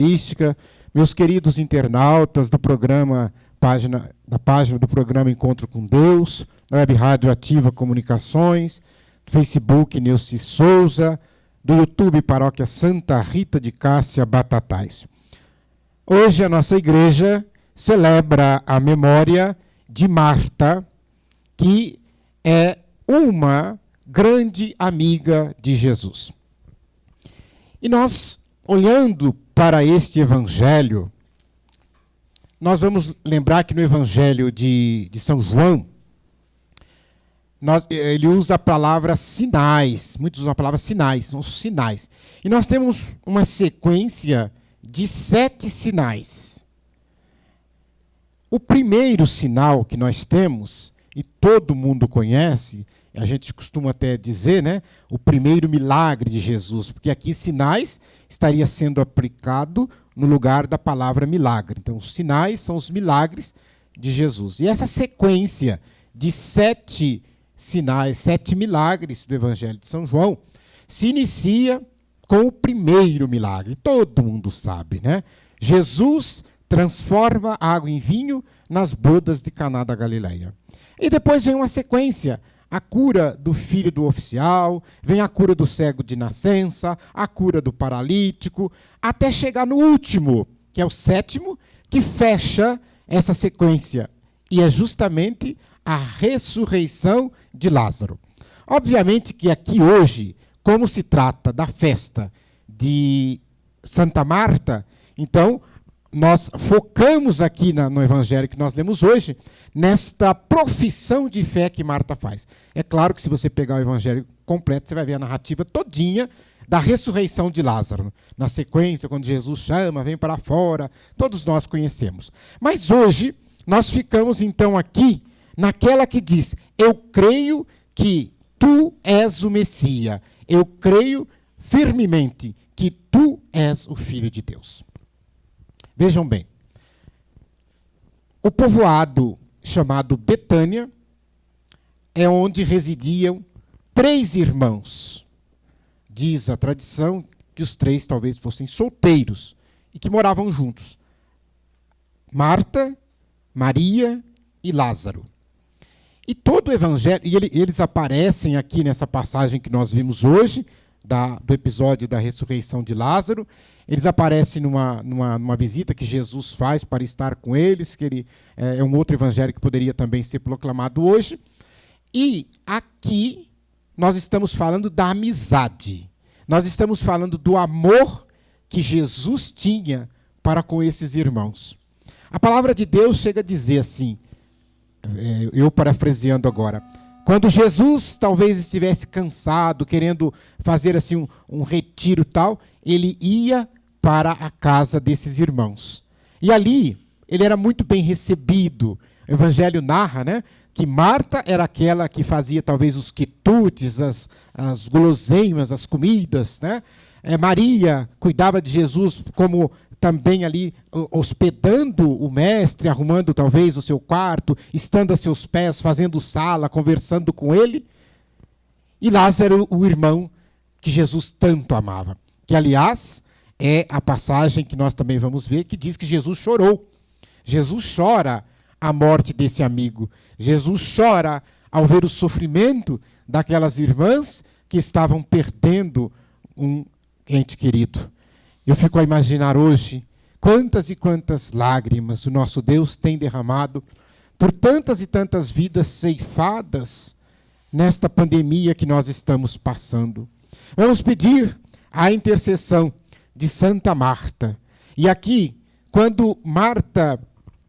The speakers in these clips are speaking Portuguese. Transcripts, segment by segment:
mística, meus queridos internautas do programa, da página do programa Encontro com Deus, da Web Rádio Ativa Comunicações, do Facebook Neuci Souza, do YouTube Paróquia Santa Rita de Cássia Batatais. Hoje a nossa igreja celebra a memória de Marta, que é uma grande amiga de Jesus. E nós, olhando para este evangelho, nós vamos lembrar que no evangelho de São João, ele usa a palavra sinais, muitos usam a palavra sinais, são os sinais. E nós temos uma sequência de 7 sinais. O primeiro sinal que nós temos, e todo mundo conhece, a gente costuma até dizer, né, o primeiro milagre de Jesus, porque aqui sinais estaria sendo aplicado no lugar da palavra milagre. Então, os sinais são os milagres de Jesus. E essa sequência de 7 sinais, 7 milagres do Evangelho de São João, se inicia com o primeiro milagre. Todo mundo sabe, né? Jesus transforma a água em vinho nas bodas de Caná da Galileia. E depois vem uma sequência, a cura do filho do oficial, vem a cura do cego de nascença, a cura do paralítico, até chegar no último, que é o 7º, que fecha essa sequência. E é justamente a ressurreição de Lázaro. Obviamente que aqui hoje, como se trata da festa de Santa Marta, então nós focamos aqui no evangelho que nós lemos hoje, nesta profissão de fé que Marta faz. É claro que se você pegar o evangelho completo, você vai ver a narrativa todinha da ressurreição de Lázaro. Na sequência, quando Jesus chama, vem para fora, todos nós conhecemos. Mas hoje, nós ficamos então aqui naquela que diz, eu creio que tu és o Messias, eu creio firmemente que tu és o Filho de Deus. Vejam bem, o povoado chamado Betânia é onde residiam 3 irmãos. Diz a tradição que os 3 talvez fossem solteiros e que moravam juntos. Marta, Maria e Lázaro. E todo o evangelho, e eles aparecem aqui nessa passagem que nós vimos hoje, do episódio da ressurreição de Lázaro. Eles aparecem numa visita que Jesus faz para estar com eles, que ele é um outro evangelho que poderia também ser proclamado hoje. E aqui nós estamos falando da amizade. Nós estamos falando do amor que Jesus tinha para com esses irmãos. A palavra de Deus chega a dizer assim, eu parafraseando agora, quando Jesus talvez estivesse cansado, querendo fazer assim um retiro tal, ele ia para a casa desses irmãos. E ali, ele era muito bem recebido. O Evangelho narra, né, que Marta era aquela que fazia talvez os quitutes, as guloseimas, as comidas, né? Maria cuidava de Jesus como também ali hospedando o mestre, arrumando talvez o seu quarto, estando a seus pés, fazendo sala, conversando com ele. E Lázaro, o irmão que Jesus tanto amava. Que, aliás, é a passagem que nós também vamos ver, que diz que Jesus chorou. Jesus chora a morte desse amigo. Jesus chora ao ver o sofrimento daquelas irmãs que estavam perdendo um ente querido. Eu fico a imaginar hoje quantas e quantas lágrimas o nosso Deus tem derramado por tantas e tantas vidas ceifadas nesta pandemia que nós estamos passando. Vamos pedir a intercessão de Santa Marta. E aqui, quando Marta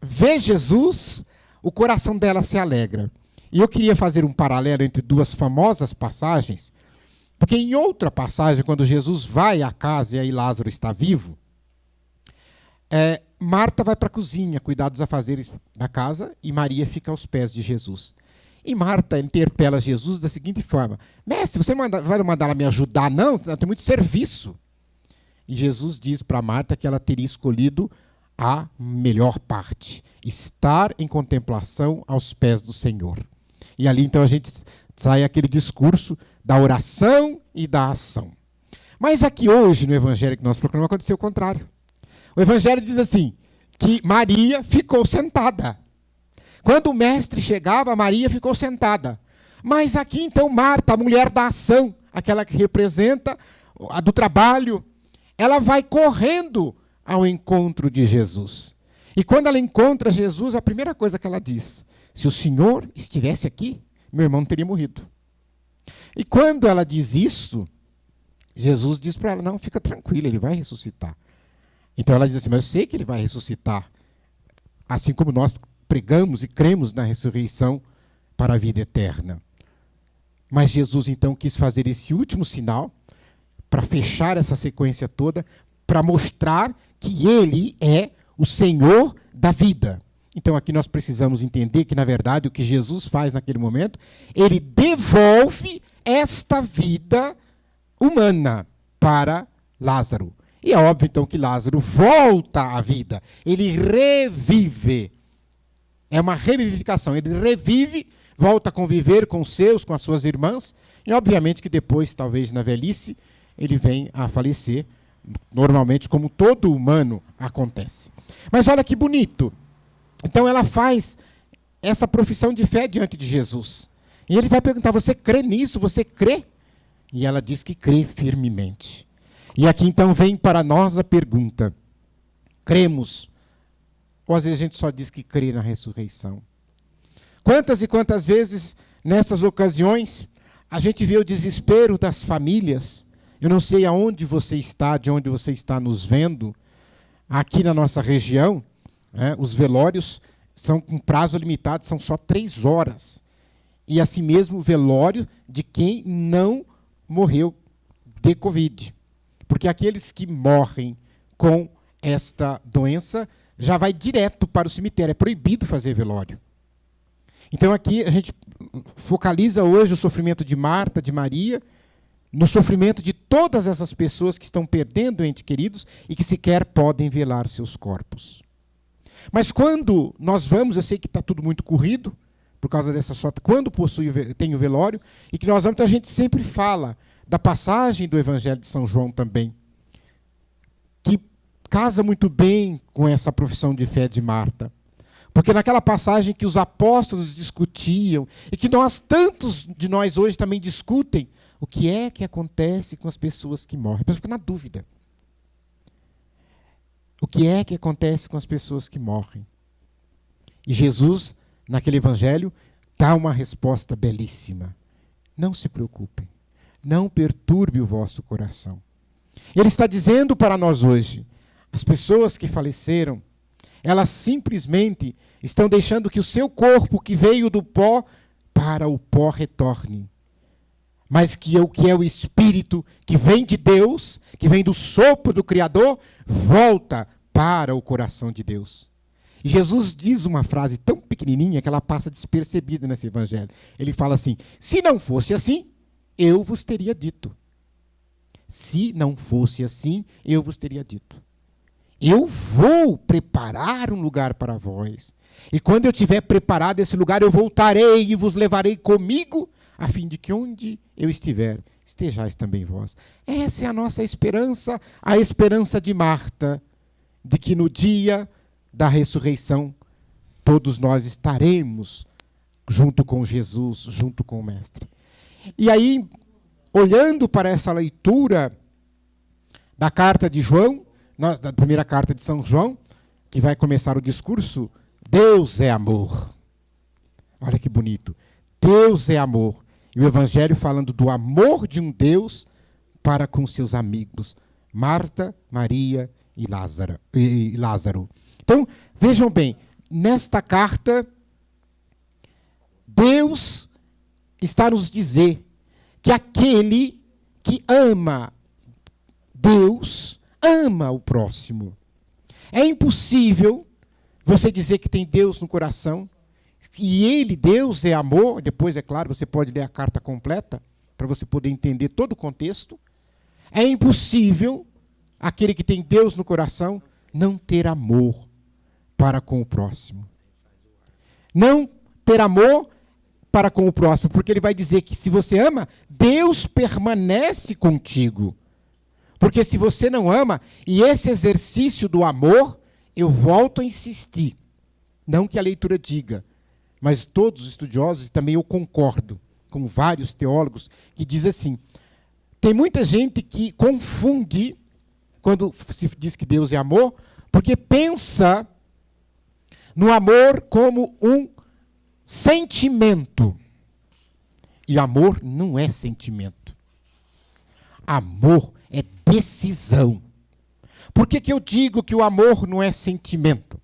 vê Jesus, o coração dela se alegra. E eu queria fazer um paralelo entre 2 famosas passagens, porque em outra passagem, quando Jesus vai à casa e aí Lázaro está vivo, Marta vai para a cozinha cuidar dos afazeres da casa e Maria fica aos pés de Jesus. E Marta interpela Jesus da seguinte forma, mestre, você vai mandar ela me ajudar? Não, tem muito serviço. E Jesus diz para Marta que ela teria escolhido a melhor parte, estar em contemplação aos pés do Senhor. E ali então a gente sai aquele discurso da oração e da ação. Mas aqui hoje, no evangelho que nós proclamamos, aconteceu o contrário. O Evangelho diz assim, que Maria ficou sentada. Quando o mestre chegava, Maria ficou sentada. Mas aqui então Marta, a mulher da ação, aquela que representa a do trabalho, ela vai correndo ao encontro de Jesus. E quando ela encontra Jesus, a primeira coisa que ela diz, se o Senhor estivesse aqui, meu irmão não teria morrido. E quando ela diz isso, Jesus diz para ela, não, fica tranquila, ele vai ressuscitar. Então ela diz assim, mas eu sei que ele vai ressuscitar, assim como nós pregamos e cremos na ressurreição para a vida eterna. Mas Jesus então quis fazer esse último sinal, para fechar essa sequência toda, para mostrar que ele é o Senhor da vida. Então aqui nós precisamos entender que, na verdade, o que Jesus faz naquele momento, ele devolve esta vida humana para Lázaro. E é óbvio, então, que Lázaro volta à vida. Ele revive. É uma revivificação. Ele revive, volta a conviver com os seus, com as suas irmãs. E, obviamente, que depois, talvez na velhice, ele vem a falecer. Normalmente, como todo humano acontece. Mas olha que bonito. Então, ela faz essa profissão de fé diante de Jesus. E ele vai perguntar, você crê nisso? Você crê? E ela diz que crê firmemente. E aqui então vem para nós a pergunta, cremos? Ou às vezes a gente só diz que crê na ressurreição? Quantas e quantas vezes, nessas ocasiões, a gente vê o desespero das famílias? Eu não sei aonde você está, de onde você está nos vendo. Aqui na nossa região, os velórios são com prazo limitado, são só 3 horas. E assim mesmo o velório de quem não morreu de Covid. Porque aqueles que morrem com esta doença já vai direto para o cemitério. É proibido fazer velório. Então aqui a gente focaliza hoje o sofrimento de Marta, de Maria, no sofrimento de todas essas pessoas que estão perdendo entes queridos e que sequer podem velar seus corpos. Mas quando nós vamos, eu sei que está tudo muito corrido, por causa dessa sorte, quando tem o velório, e que nós vamos, então a gente sempre fala da passagem do Evangelho de São João também, que casa muito bem com essa profissão de fé de Marta. Porque naquela passagem que os apóstolos discutiam, e que tantos de nós hoje também discutem, o que é que acontece com as pessoas que morrem? A pessoa fica na dúvida. O que é que acontece com as pessoas que morrem? E Jesus, naquele evangelho, dá uma resposta belíssima. Não se preocupem. Não perturbe o vosso coração. Ele está dizendo para nós hoje, as pessoas que faleceram, elas simplesmente estão deixando que o seu corpo, que veio do pó, para o pó retorne. Mas que o que é o Espírito, que vem de Deus, que vem do sopro do Criador, volta para o coração de Deus. E Jesus diz uma frase tão pequenininha que ela passa despercebida nesse evangelho. Ele fala assim, se não fosse assim, eu vos teria dito. Se não fosse assim, eu vos teria dito. Eu vou preparar um lugar para vós. E quando eu tiver preparado esse lugar, eu voltarei e vos levarei comigo, a fim de que onde eu estiver, estejais também vós. Essa é a nossa esperança, a esperança de Marta, de que no dia da ressurreição, todos nós estaremos junto com Jesus, junto com o Mestre. E aí, olhando para essa leitura da carta de João, da primeira carta de São João, que vai começar o discurso, Deus é amor. Olha que bonito. Deus é amor. E o Evangelho falando do amor de um Deus para com seus amigos, Marta, Maria e Lázaro. Então, vejam bem, nesta carta, Deus está a nos dizer que aquele que ama Deus, ama o próximo. É impossível você dizer que tem Deus no coração, e ele, Deus, é amor. Depois, é claro, você pode ler a carta completa, para você poder entender todo o contexto. É impossível aquele que tem Deus no coração não ter amor para com o próximo. Não ter amor para com o próximo, porque ele vai dizer que se você ama, Deus permanece contigo. Porque se você não ama, e esse exercício do amor, eu volto a insistir. Não que a leitura diga, mas todos os estudiosos, também eu concordo com vários teólogos, que dizem assim, tem muita gente que confunde, quando se diz que Deus é amor, porque pensa no amor como um sentimento. E amor não é sentimento. Amor é decisão. Por que eu digo que o amor não é sentimento?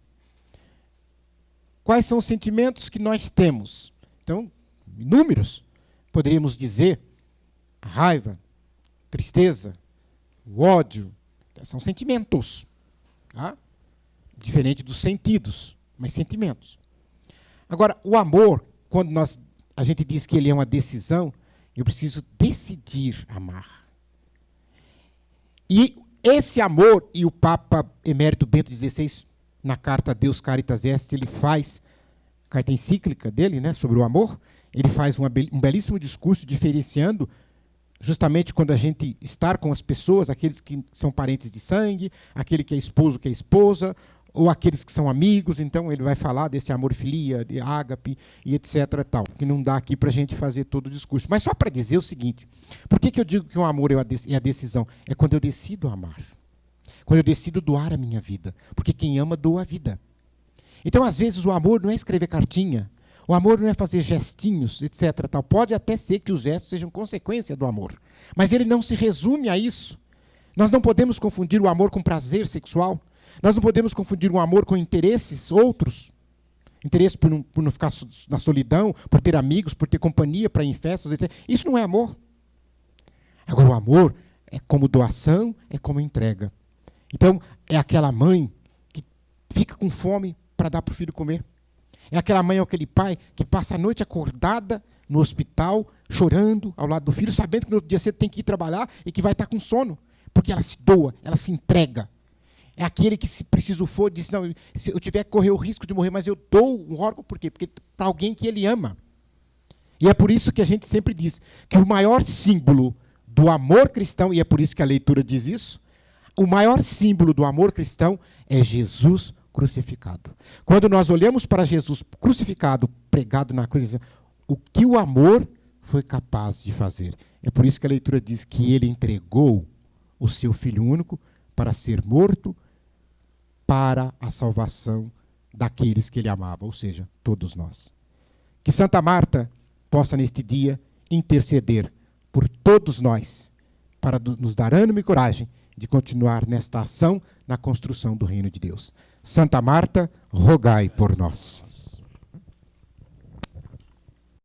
Quais são os sentimentos que nós temos? Então, inúmeros. Poderíamos dizer a raiva, tristeza, o ódio. São sentimentos. Tá? Diferente dos sentidos, mas sentimentos. Agora, o amor, quando a gente diz que ele é uma decisão, eu preciso decidir amar. E esse amor, e o Papa Emérito Bento XVI, na carta Deus Caritas Est, ele faz, carta encíclica dele, né, sobre o amor, ele faz um belíssimo discurso diferenciando justamente quando a gente está com as pessoas, aqueles que são parentes de sangue, aquele que é esposo, que é esposa, ou aqueles que são amigos, então ele vai falar desse amor filia, de ágape e etc. Tal, que não dá aqui para a gente fazer todo o discurso. Mas só para dizer o seguinte, por que eu digo que o amor é a decisão? É quando eu decido amar. Quando eu decido doar a minha vida. Porque quem ama, doa a vida. Então, às vezes, o amor não é escrever cartinha, o amor não é fazer gestinhos, etc. Tal. Pode até ser que os gestos sejam consequência do amor. Mas ele não se resume a isso. Nós não podemos confundir o amor com prazer sexual. Nós não podemos confundir o amor com interesses outros. Interesse por não ficar na solidão, por ter amigos, por ter companhia para ir em festas, etc. Isso não é amor. Agora, o amor é como doação, é como entrega. Então, é aquela mãe que fica com fome para dar para o filho comer. É aquela mãe ou aquele pai que passa a noite acordada no hospital, chorando ao lado do filho, sabendo que no outro dia cedo tem que ir trabalhar e que vai estar com sono. Porque ela se doa, ela se entrega. É aquele que, se preciso for, diz, não, se eu tiver que correr o risco de morrer, mas eu dou um órgão, por quê? Porque para alguém que ele ama. E é por isso que a gente sempre diz que o maior símbolo do amor cristão, e é por isso que a leitura diz isso, o maior símbolo do amor cristão é Jesus crucificado. Quando nós olhamos para Jesus crucificado, pregado na cruz, o que o amor foi capaz de fazer. É por isso que a leitura diz que ele entregou o seu Filho único para ser morto para a salvação daqueles que ele amava, ou seja, todos nós. Que Santa Marta possa, neste dia, interceder por todos nós, para nos dar ânimo e coragem de continuar nesta ação na construção do reino de Deus. Santa Marta, rogai por nós.